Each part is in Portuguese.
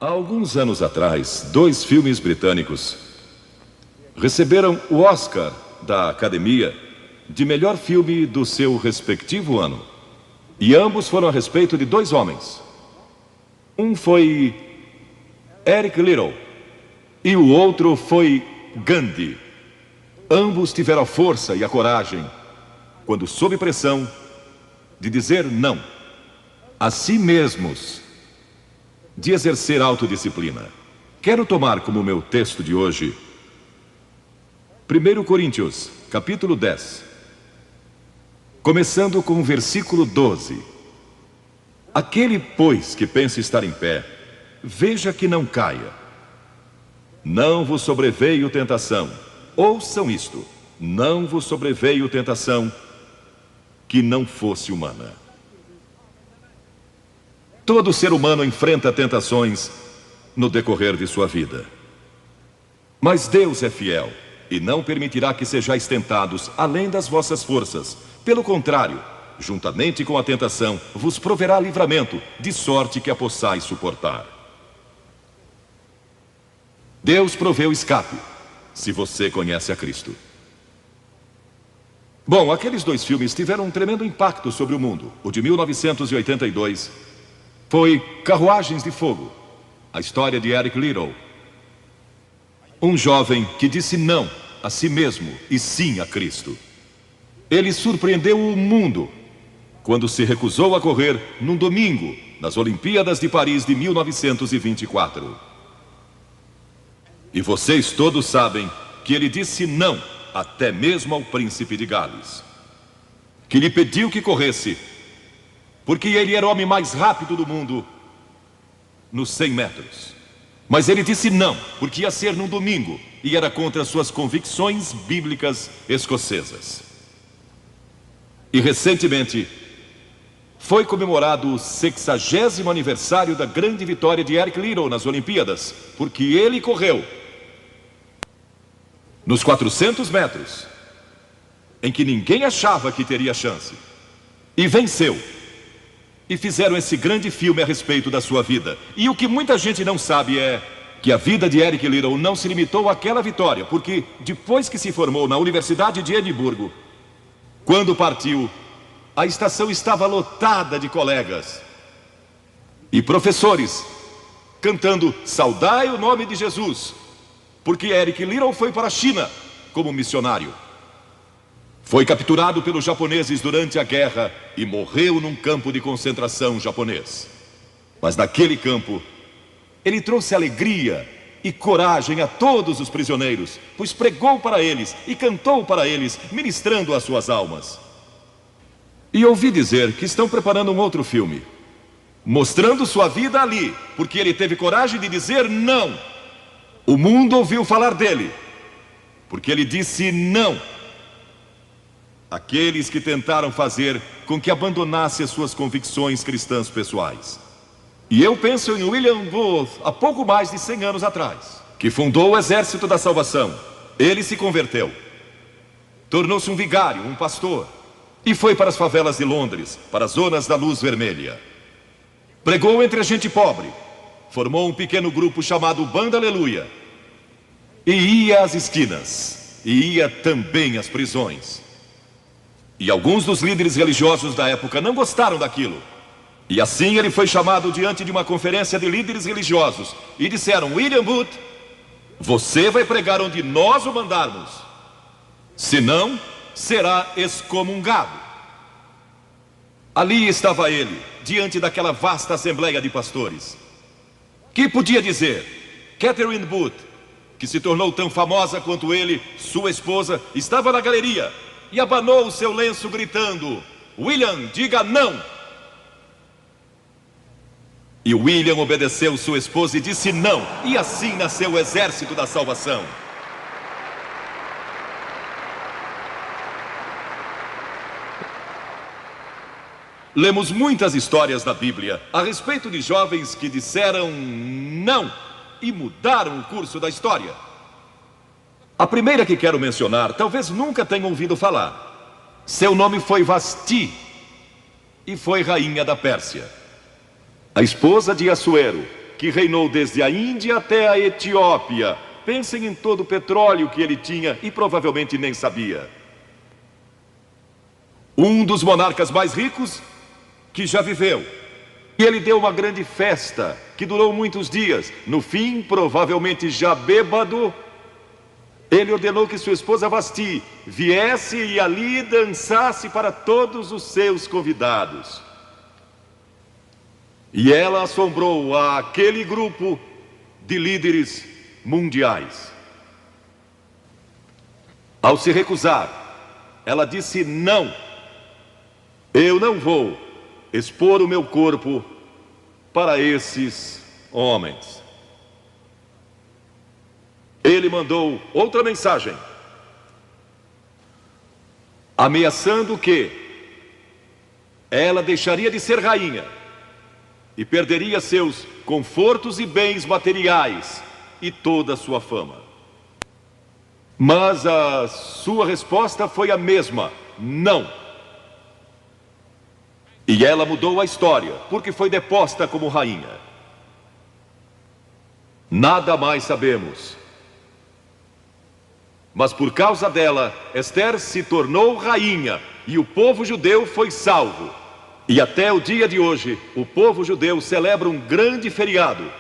Há alguns anos atrás, dois filmes britânicos receberam o Oscar da Academia de melhor filme do seu respectivo ano. E ambos foram a respeito de dois homens. Um foi Eric Liddell e o outro foi Gandhi. Ambos tiveram a força e a coragem, quando sob pressão, de dizer não a si mesmos, de exercer autodisciplina. Quero tomar como meu texto de hoje 1 Coríntios, capítulo 10, começando com o versículo 12. Aquele, pois, que pensa estar em pé, veja que não caia. Não vos sobreveio tentação. Ouçam isto: não vos sobreveio tentação que não fosse humana. Todo ser humano enfrenta tentações no decorrer de sua vida. Mas Deus é fiel e não permitirá que sejais tentados além das vossas forças. Pelo contrário, juntamente com a tentação, vos proverá livramento, de sorte que a possais suportar. Deus proveu escape, se você conhece a Cristo. Bom, aqueles dois filmes tiveram um tremendo impacto sobre o mundo. O de 1982 foi Carruagens de Fogo, a história de Eric Liddell, um jovem que disse não a si mesmo e sim a Cristo. Ele surpreendeu o mundo quando se recusou a correr num domingo nas Olimpíadas de Paris de 1924. E vocês todos sabem que ele disse não até mesmo ao príncipe de Gales, que lhe pediu que corresse, porque ele era o homem mais rápido do mundo nos 100 metros. Mas ele disse não, porque ia ser num domingo e era contra suas convicções bíblicas escocesas. E recentemente foi comemorado o 60º aniversário da grande vitória de Eric Liddell nas Olimpíadas, porque ele correu nos 400 metros, em que ninguém achava que teria chance, e venceu. E fizeram esse grande filme a respeito da sua vida. E o que muita gente não sabe é que a vida de Eric Liddell não se limitou àquela vitória, porque depois que se formou na Universidade de Edimburgo, quando partiu, a estação estava lotada de colegas e professores cantando "Saudai o nome de Jesus", porque Eric Liddell foi para a China como missionário. Foi capturado pelos japoneses durante a guerra e morreu num campo de concentração japonês. Mas naquele campo, ele trouxe alegria e coragem a todos os prisioneiros, pois pregou para eles e cantou para eles, ministrando as suas almas. E ouvi dizer que estão preparando um outro filme, mostrando sua vida ali, porque ele teve coragem de dizer não. O mundo ouviu falar dele, porque ele disse não àqueles que tentaram fazer com que abandonasse as suas convicções cristãs pessoais. E eu penso em William Booth, há pouco mais de 100 anos atrás, que fundou o Exército da Salvação. Ele se converteu, tornou-se um vigário, um pastor, e foi para as favelas de Londres, para as zonas da luz vermelha. Pregou entre a gente pobre, formou um pequeno grupo chamado Banda Aleluia, e ia às esquinas, e ia também às prisões. E alguns dos líderes religiosos da época não gostaram daquilo. E assim ele foi chamado diante de uma conferência de líderes religiosos e disseram: William Booth, você vai pregar onde nós o mandarmos, senão será excomungado. Ali estava ele, diante daquela vasta assembleia de pastores. Que podia dizer? Catherine Booth, que se tornou tão famosa quanto ele, sua esposa, estava na galeria e abanou o seu lenço gritando: William, diga não! E William obedeceu sua esposa e disse não, e assim nasceu o Exército da Salvação. Lemos muitas histórias da Bíblia a respeito de jovens que disseram não e mudaram o curso da história. A primeira que quero mencionar, talvez nunca tenham ouvido falar. Seu nome foi Vasti e foi rainha da Pérsia. A esposa de Assuero, que reinou desde a Índia até a Etiópia. Pensem em todo o petróleo que ele tinha e provavelmente nem sabia. Um dos monarcas mais ricos que já viveu. E ele deu uma grande festa que durou muitos dias. No fim, provavelmente já bêbado, ele ordenou que sua esposa Vasti viesse e ali dançasse para todos os seus convidados. E ela assombrou aquele grupo de líderes mundiais. Ao se recusar, ela disse: não, eu não vou expor o meu corpo para esses homens. Ele mandou outra mensagem, ameaçando que ela deixaria de ser rainha e perderia seus confortos e bens materiais e toda a sua fama. Mas a sua resposta foi a mesma: não. E ela mudou a história, porque foi deposta como rainha. Nada mais sabemos. Mas por causa dela, Esther se tornou rainha e o povo judeu foi salvo. E até o dia de hoje, o povo judeu celebra um grande feriado,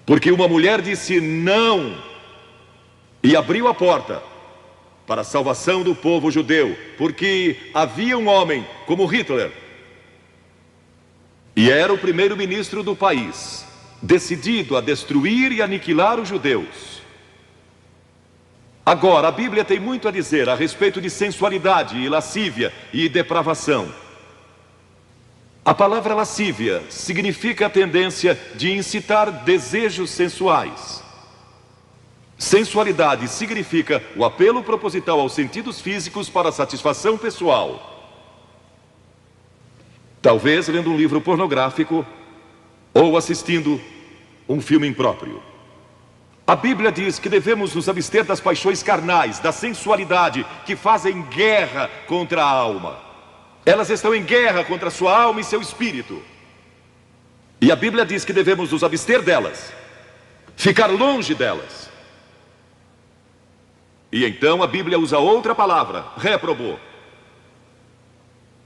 porque uma mulher disse não e abriu a porta para a salvação do povo judeu, porque havia um homem como Hitler, e era o primeiro-ministro do país, decidido a destruir e aniquilar os judeus. Agora, a Bíblia tem muito a dizer a respeito de sensualidade e lascívia e depravação. A palavra lascívia significa a tendência de incitar desejos sensuais. Sensualidade significa o apelo proposital aos sentidos físicos para satisfação pessoal. Talvez lendo um livro pornográfico ou assistindo um filme impróprio. A Bíblia diz que devemos nos abster das paixões carnais, da sensualidade, que fazem guerra contra a alma. Elas estão em guerra contra a sua alma e seu espírito. E a Bíblia diz que devemos nos abster delas, ficar longe delas. E então a Bíblia usa outra palavra, réprobo.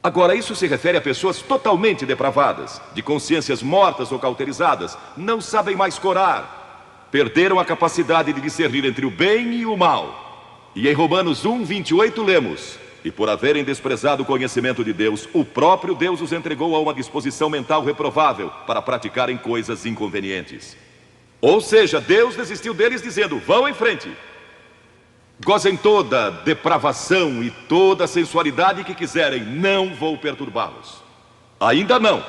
Agora, isso se refere a pessoas totalmente depravadas, de consciências mortas ou cauterizadas, não sabem mais corar, perderam a capacidade de discernir entre o bem e o mal. E em Romanos 1:28 lemos: e por haverem desprezado o conhecimento de Deus, o próprio Deus os entregou a uma disposição mental reprovável para praticarem coisas inconvenientes. Ou seja, Deus desistiu deles dizendo: vão em frente, gozem toda depravação e toda sensualidade que quiserem, não vou perturbá-los. Ainda não.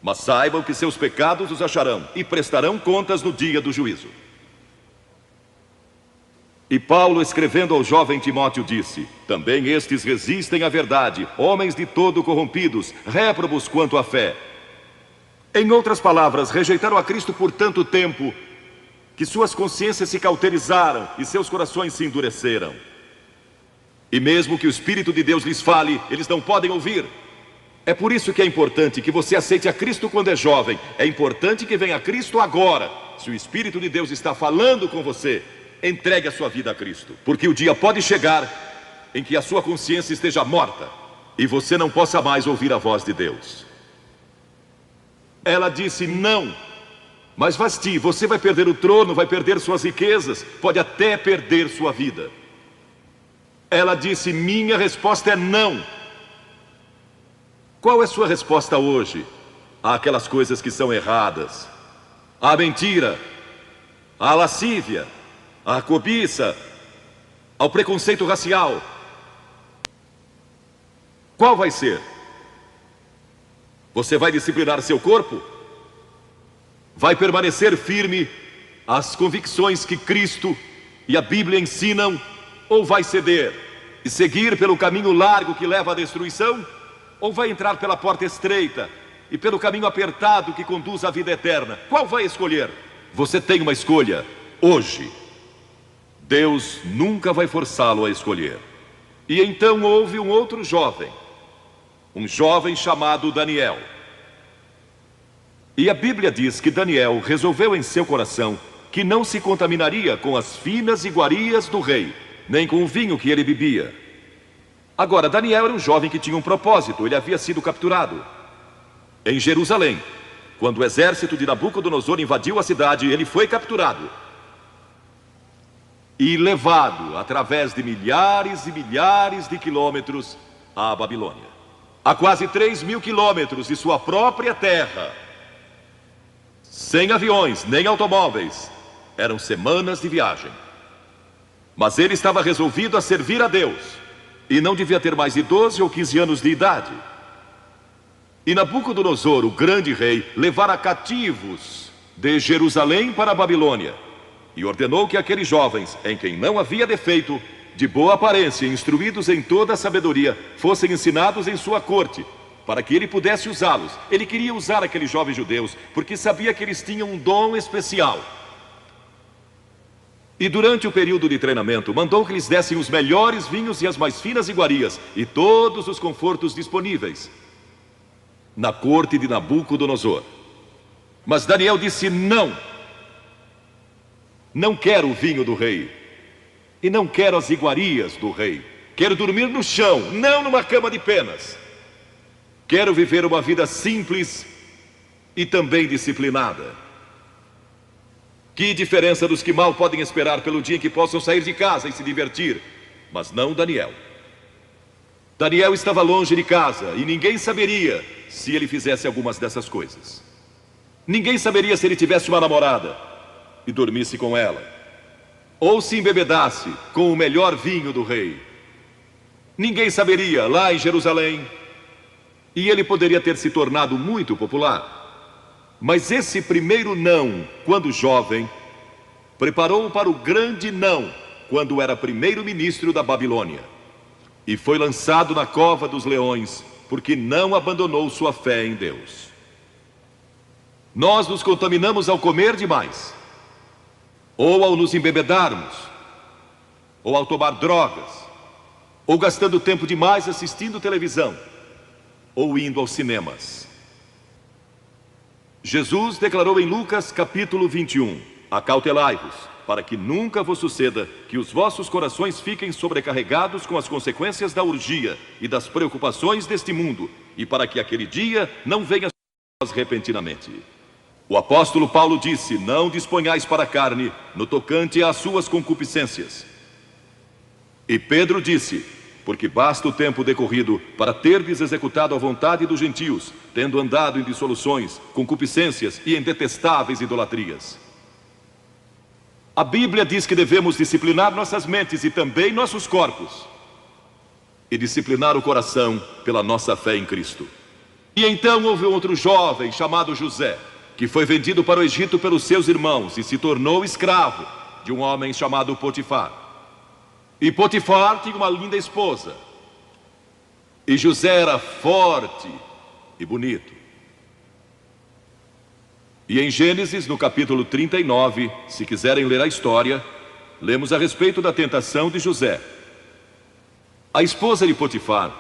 Mas saibam que seus pecados os acharão e prestarão contas no dia do juízo. E Paulo, escrevendo ao jovem Timóteo, disse: também estes resistem à verdade, homens de todo corrompidos, réprobos quanto à fé. Em outras palavras, rejeitaram a Cristo por tanto tempo que suas consciências se cauterizaram e seus corações se endureceram. E mesmo que o Espírito de Deus lhes fale, eles não podem ouvir. É por isso que é importante que você aceite a Cristo quando é jovem. É importante que venha a Cristo agora. Se o Espírito de Deus está falando com você, entregue a sua vida a Cristo. Porque o dia pode chegar em que a sua consciência esteja morta e você não possa mais ouvir a voz de Deus. Ela disse não. Mas Vasti, você vai perder o trono, vai perder suas riquezas, pode até perder sua vida. Ela disse: minha resposta é não. Qual é sua resposta hoje àquelas coisas que são erradas? À mentira, à lascívia, à cobiça, ao preconceito racial? Qual vai ser? Você vai disciplinar seu corpo? Vai permanecer firme às convicções que Cristo e a Bíblia ensinam? Ou vai ceder e seguir pelo caminho largo que leva à destruição? Ou vai entrar pela porta estreita e pelo caminho apertado que conduz à vida eterna? Qual vai escolher? Você tem uma escolha hoje. Deus nunca vai forçá-lo a escolher. E então houve um outro jovem, um jovem chamado Daniel. E a Bíblia diz que Daniel resolveu em seu coração que não se contaminaria com as finas iguarias do rei, nem com o vinho que ele bebia. Agora, Daniel era um jovem que tinha um propósito. Ele havia sido capturado em Jerusalém. Quando o exército de Nabucodonosor invadiu a cidade, ele foi capturado e levado através de milhares e milhares de quilômetros à Babilônia. A quase 3.000 quilômetros de sua própria terra, sem aviões nem automóveis. Eram semanas de viagem. Mas ele estava resolvido a servir a Deus, e não devia ter mais de 12 ou 15 anos de idade. E Nabucodonosor, o grande rei, levara cativos de Jerusalém para a Babilônia, e ordenou que aqueles jovens, em quem não havia defeito, de boa aparência, instruídos em toda a sabedoria, fossem ensinados em sua corte, para que ele pudesse usá-los. Ele queria usar aqueles jovens judeus, porque sabia que eles tinham um dom especial. E durante o período de treinamento, mandou que lhes dessem os melhores vinhos e as mais finas iguarias, e todos os confortos disponíveis na corte de Nabucodonosor. Mas Daniel disse: não, não quero o vinho do rei, e não quero as iguarias do rei. Quero dormir no chão, não numa cama de penas. Quero viver uma vida simples e também disciplinada. Que diferença dos que mal podem esperar pelo dia em que possam sair de casa e se divertir. Mas não Daniel. Daniel estava longe de casa e ninguém saberia se ele fizesse algumas dessas coisas. Ninguém saberia se ele tivesse uma namorada e dormisse com ela, ou se embebedasse com o melhor vinho do rei. Ninguém saberia lá em Jerusalém, e ele poderia ter se tornado muito popular. Mas esse primeiro não, quando jovem, preparou-o para o grande não, quando era primeiro-ministro da Babilônia, e foi lançado na cova dos leões, porque não abandonou sua fé em Deus. Nós nos contaminamos ao comer demais, ou ao nos embebedarmos, ou ao tomar drogas, ou gastando tempo demais assistindo televisão, ou indo aos cinemas. Jesus declarou em Lucas capítulo 21: acautelai-vos, para que nunca vos suceda que os vossos corações fiquem sobrecarregados com as consequências da orgia e das preocupações deste mundo, e para que aquele dia não venha sobre vós repentinamente. O apóstolo Paulo disse: não disponhais para a carne no tocante às suas concupiscências. E Pedro disse: porque basta o tempo decorrido para terdes executado a vontade dos gentios, tendo andado em dissoluções, concupiscências e em detestáveis idolatrias. A Bíblia diz que devemos disciplinar nossas mentes e também nossos corpos, e disciplinar o coração pela nossa fé em Cristo. E então houve outro jovem chamado José, que foi vendido para o Egito pelos seus irmãos e se tornou escravo de um homem chamado Potifar. E Potifar tinha uma linda esposa, e José era forte e bonito. E em Gênesis, no capítulo 39, se quiserem ler a história, lemos a respeito da tentação de José. A esposa de Potifar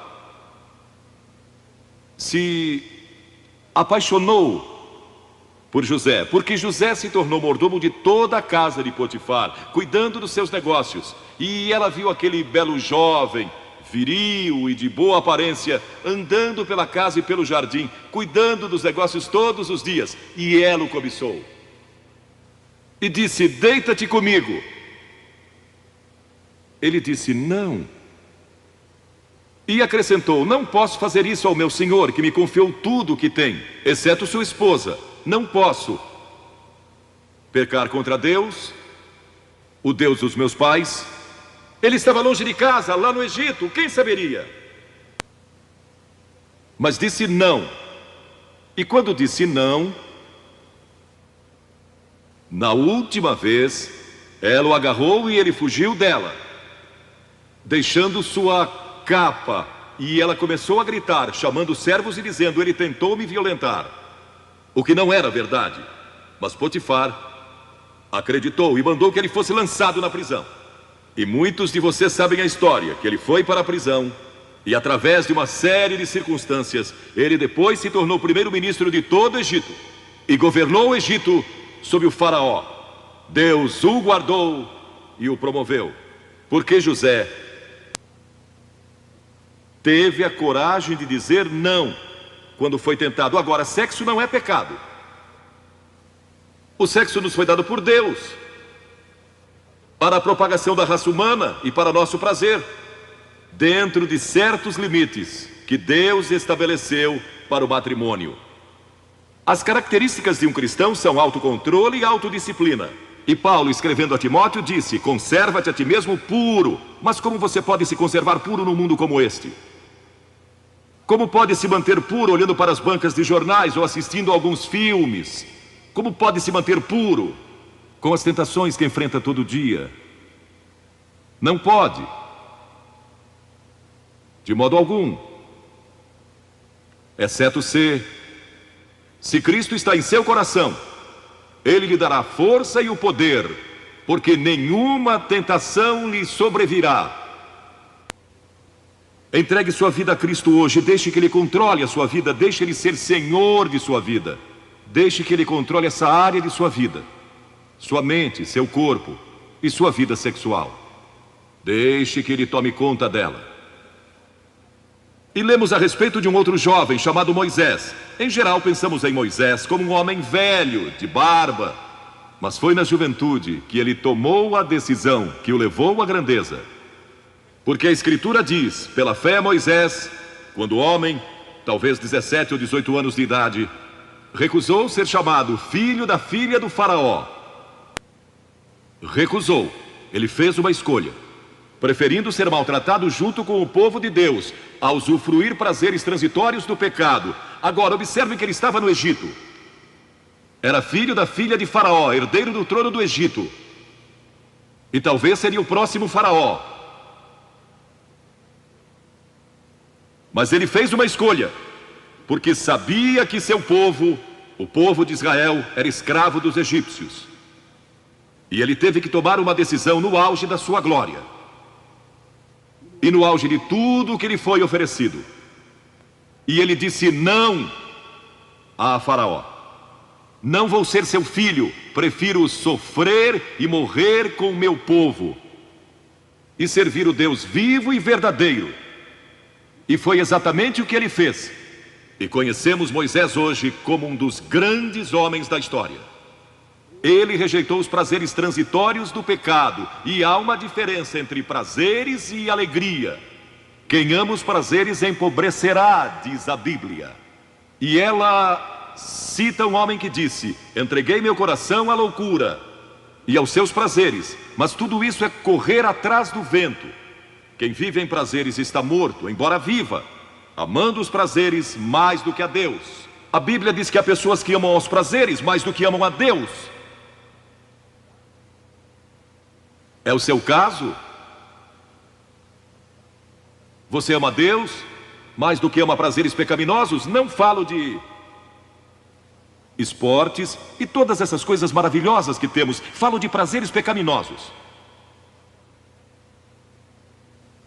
se apaixonou por José, porque José se tornou mordomo de toda a casa de Potifar, cuidando dos seus negócios. E ela viu aquele belo jovem, viril e de boa aparência, andando pela casa e pelo jardim, cuidando dos negócios todos os dias, e ela o cobiçou. E disse: deita-te comigo. Ele disse: não. E acrescentou: não posso fazer isso ao meu senhor, que me confiou tudo o que tem, exceto sua esposa. Não posso pecar contra Deus, o Deus dos meus pais. Ele estava longe de casa, lá no Egito, quem saberia? Mas disse não. E quando disse não, na última vez, ela o agarrou e ele fugiu dela, deixando sua capa. E ela começou a gritar, chamando os servos e dizendo: ele tentou me violentar. O que não era verdade. Mas Potifar acreditou e mandou que ele fosse lançado na prisão. E muitos de vocês sabem a história, que ele foi para a prisão, e através de uma série de circunstâncias, ele depois se tornou primeiro-ministro de todo o Egito. e governou o Egito sob o faraó. Deus o guardou e o promoveu, porque José teve a coragem de dizer não quando foi tentado. Agora, sexo não é pecado. O sexo nos foi dado por Deus para a propagação da raça humana e para nosso prazer, dentro de certos limites que Deus estabeleceu para o matrimônio. As características de um cristão são autocontrole e autodisciplina. E Paulo, escrevendo a Timóteo, disse: conserva-te a ti mesmo puro. Mas como você pode se conservar puro num mundo como este? Como pode se manter puro olhando para as bancas de jornais ou assistindo a alguns filmes? Como pode se manter puro com as tentações que enfrenta todo dia? Não pode, de modo algum, exceto se Cristo está em seu coração, Ele lhe dará força e o poder, porque nenhuma tentação lhe sobrevirá. Entregue sua vida a Cristo hoje, deixe que Ele controle a sua vida, deixe Ele ser Senhor de sua vida, deixe que Ele controle essa área de sua vida, sua mente, seu corpo e sua vida sexual. Deixe que Ele tome conta dela. E lemos a respeito de um outro jovem chamado Moisés. Em geral pensamos em Moisés como um homem velho, de barba, mas foi na juventude que ele tomou a decisão que o levou à grandeza. Porque a Escritura diz: pela fé Moisés, quando homem, talvez 17 ou 18 anos de idade, recusou ser chamado filho da filha do faraó. Recusou. Ele fez uma escolha, preferindo ser maltratado junto com o povo de Deus, a usufruir prazeres transitórios do pecado. Agora, observe que ele estava no Egito. Era filho da filha de Faraó, herdeiro do trono do Egito. E talvez seria o próximo faraó. Mas ele fez uma escolha, porque sabia que seu povo, o povo de Israel, era escravo dos egípcios. E ele teve que tomar uma decisão no auge da sua glória. E no auge de tudo o que lhe foi oferecido. E ele disse não a Faraó: não vou ser seu filho, prefiro sofrer e morrer com o meu povo e servir o Deus vivo e verdadeiro. E foi exatamente o que ele fez. E conhecemos Moisés hoje como um dos grandes homens da história. Ele rejeitou os prazeres transitórios do pecado. E há uma diferença entre prazeres e alegria. Quem ama os prazeres empobrecerá, diz a Bíblia. E ela cita um homem que disse: entreguei meu coração à loucura e aos seus prazeres, mas tudo isso é correr atrás do vento. Quem vive em prazeres está morto, embora viva, amando os prazeres mais do que a Deus. A Bíblia diz que há pessoas que amam os prazeres mais do que amam a Deus. É o seu caso? Você ama Deus mais do que ama prazeres pecaminosos? Não falo de esportes e todas essas coisas maravilhosas que temos. Falo de prazeres pecaminosos.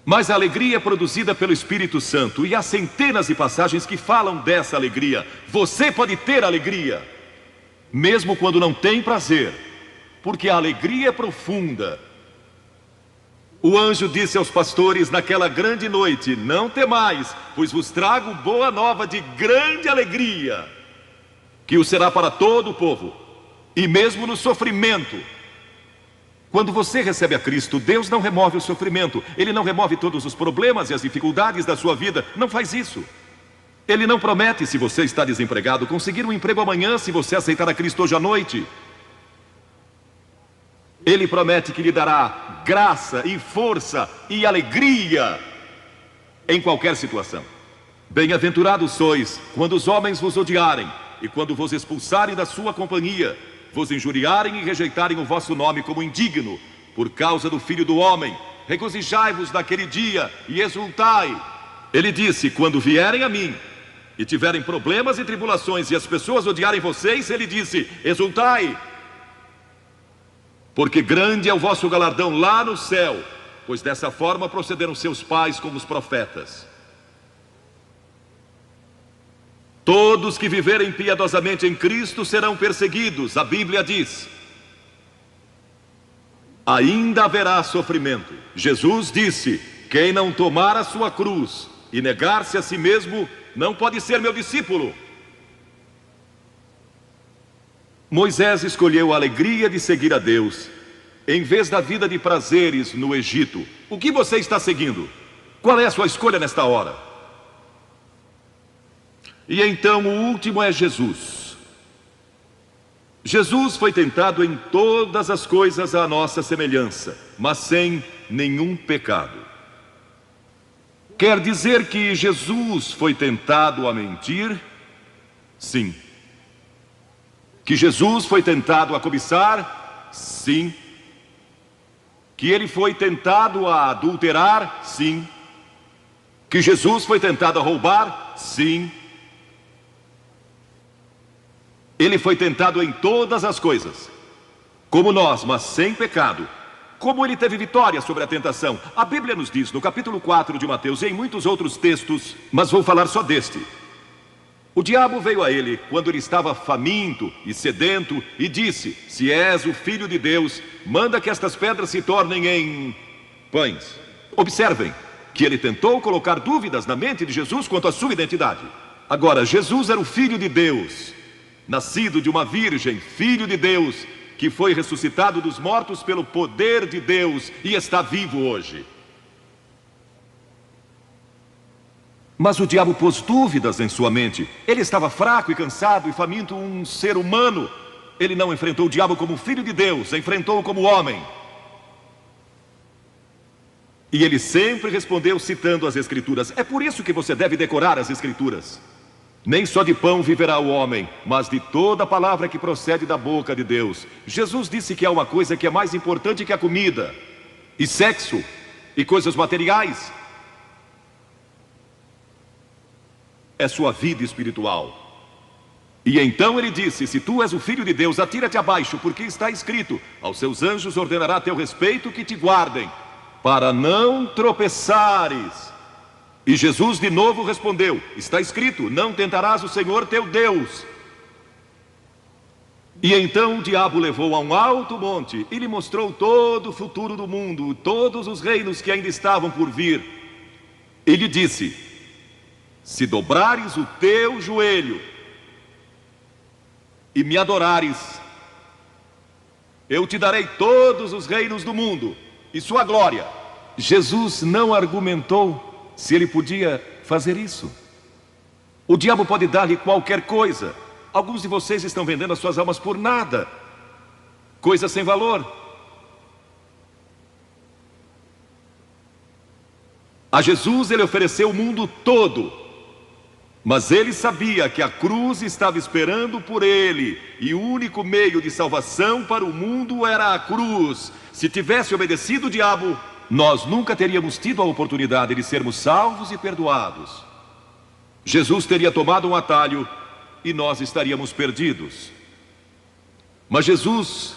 Mas a alegria é produzida pelo Espírito Santo. E há centenas de passagens que falam dessa alegria. Você pode ter alegria, mesmo quando não tem prazer, porque a alegria é profunda. O anjo disse aos pastores naquela grande noite: não temais, pois vos trago boa nova de grande alegria, que o será para todo o povo. E mesmo no sofrimento, quando você recebe a Cristo, Deus não remove o sofrimento. Ele não remove todos os problemas e as dificuldades da sua vida. Não faz isso. Ele não promete, se você está desempregado, conseguir um emprego amanhã se você aceitar a Cristo hoje à noite. Ele promete que lhe dará graça e força e alegria em qualquer situação. Bem-aventurados sois quando os homens vos odiarem e quando vos expulsarem da sua companhia, vos injuriarem e rejeitarem o vosso nome como indigno, por causa do Filho do Homem. Regozijai-vos naquele dia e exultai. Ele disse: quando vierem a mim e tiverem problemas e tribulações e as pessoas odiarem vocês, ele disse: exultai, porque grande é o vosso galardão lá no céu, pois dessa forma procederam seus pais com os profetas. Todos que viverem piedosamente em Cristo serão perseguidos, a Bíblia diz. Ainda haverá sofrimento. Jesus disse: quem não tomar a sua cruz e negar-se a si mesmo, não pode ser meu discípulo. Moisés escolheu a alegria de seguir a Deus, em vez da vida de prazeres no Egito. O que você está seguindo? Qual é a sua escolha nesta hora? E então o último é Jesus. Jesus foi tentado em todas as coisas à nossa semelhança, mas sem nenhum pecado. Quer dizer que Jesus foi tentado a mentir? Sim. Que Jesus foi tentado a cobiçar? Sim. Que ele foi tentado a adulterar? Sim. Que Jesus foi tentado a roubar? Sim. Ele foi tentado em todas as coisas, como nós, mas sem pecado. Como ele teve vitória sobre a tentação? A Bíblia nos diz, no capítulo 4 de Mateus, e em muitos outros textos, mas vou falar só deste. O diabo veio a ele quando ele estava faminto e sedento e disse: se és o Filho de Deus, manda que estas pedras se tornem em pães. Observem que ele tentou colocar dúvidas na mente de Jesus quanto à sua identidade. Agora, Jesus era o Filho de Deus, nascido de uma virgem, Filho de Deus, que foi ressuscitado dos mortos pelo poder de Deus e está vivo hoje. Mas o diabo pôs dúvidas em sua mente. Ele estava fraco e cansado e faminto, um ser humano. Ele não enfrentou o diabo como filho de Deus, enfrentou-o como homem. E ele sempre respondeu citando as Escrituras. É por isso que você deve decorar as Escrituras. Nem só de pão viverá o homem, mas de toda palavra que procede da boca de Deus. Jesus disse que há uma coisa que é mais importante que a comida, e sexo, e coisas materiais. É sua vida espiritual. E então ele disse: se tu és o Filho de Deus, atira-te abaixo, porque está escrito: aos seus anjos ordenará a teu respeito que te guardem, para não tropeçares. E Jesus de novo respondeu: está escrito, não tentarás o Senhor teu Deus. E então o diabo levou a um alto monte e lhe mostrou todo o futuro do mundo, todos os reinos que ainda estavam por vir. E lhe disse: se dobrares o teu joelho e me adorares, eu te darei todos os reinos do mundo e sua glória. Jesus não argumentou se ele podia fazer isso. O diabo pode dar-lhe qualquer coisa. Alguns de vocês estão vendendo as suas almas por nada, coisas sem valor. A Jesus ele ofereceu o mundo todo, mas ele sabia que a cruz estava esperando por ele, e o único meio de salvação para o mundo era a cruz. Se tivesse obedecido o diabo, nós nunca teríamos tido a oportunidade de sermos salvos e perdoados. Jesus teria tomado um atalho e nós estaríamos perdidos. Mas Jesus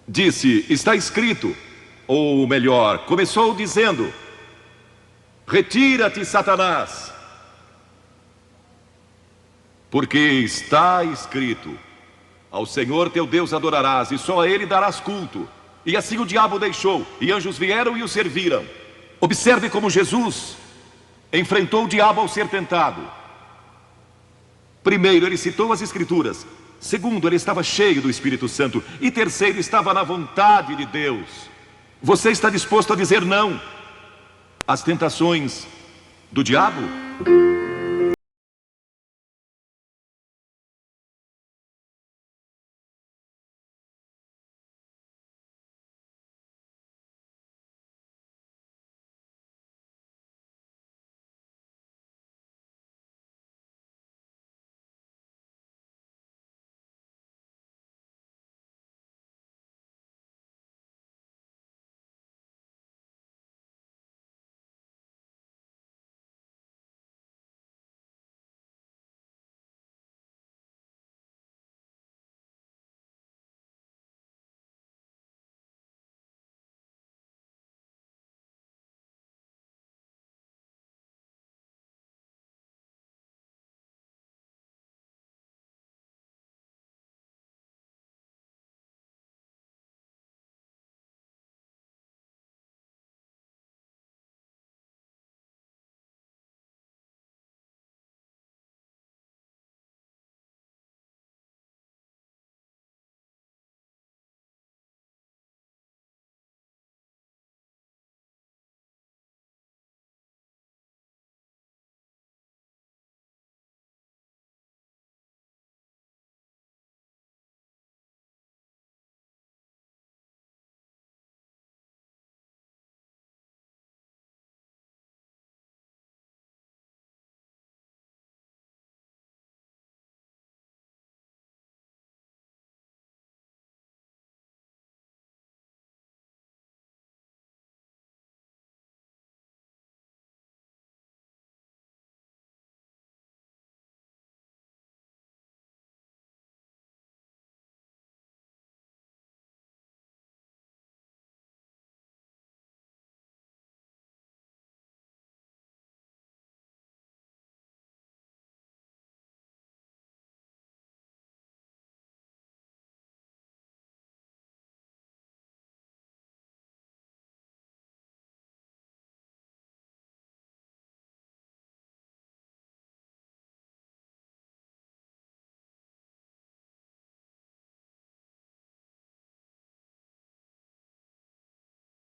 disse: está escrito, ou melhor, começou dizendo: retira-te, Satanás, porque está escrito, ao Senhor teu Deus adorarás e só a Ele darás culto. E assim o diabo deixou, e anjos vieram e o serviram. Observe como Jesus enfrentou o diabo ao ser tentado. Primeiro, ele citou as Escrituras. Segundo, ele estava cheio do Espírito Santo. E terceiro, estava na vontade de Deus. Você está disposto a dizer não às tentações do diabo?